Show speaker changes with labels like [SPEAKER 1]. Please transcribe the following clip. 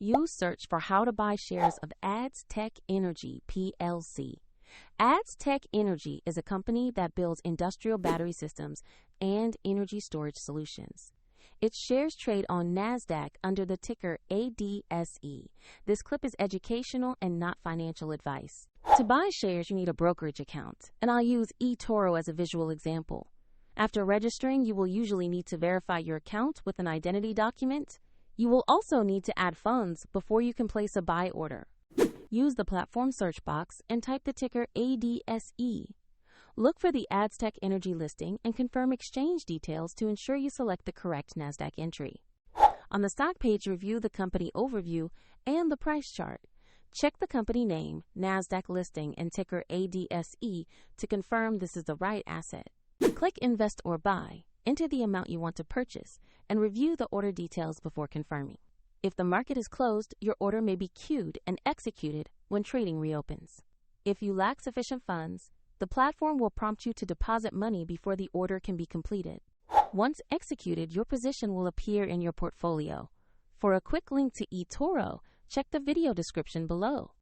[SPEAKER 1] Use search for how to buy shares of Ads-Tec Energy PLC. Ads-Tec Energy is a company that builds industrial battery systems and energy storage solutions. Its shares trade on NASDAQ under the ticker ADSE. This clip is educational and not financial advice. To buy shares, you need a brokerage account, and I'll use eToro as a visual example. After registering, you will usually need to verify your account with an identity document. You will also need to add funds before you can place a buy order. Use the platform search box and type the ticker ADSE. Look for the Ads-Tec Energy listing and confirm exchange details to ensure you select the correct NASDAQ entry. On the stock page, review the company overview and the price chart. Check the company name, NASDAQ listing, and ticker ADSE to confirm this is the right asset. Click Invest or Buy, enter the amount you want to purchase, and review the order details before confirming. If the market is closed, your order may be queued and executed when trading reopens. If you lack sufficient funds, the platform will prompt you to deposit money before the order can be completed. Once executed, your position will appear in your portfolio. For a quick link to eToro, check the video description below.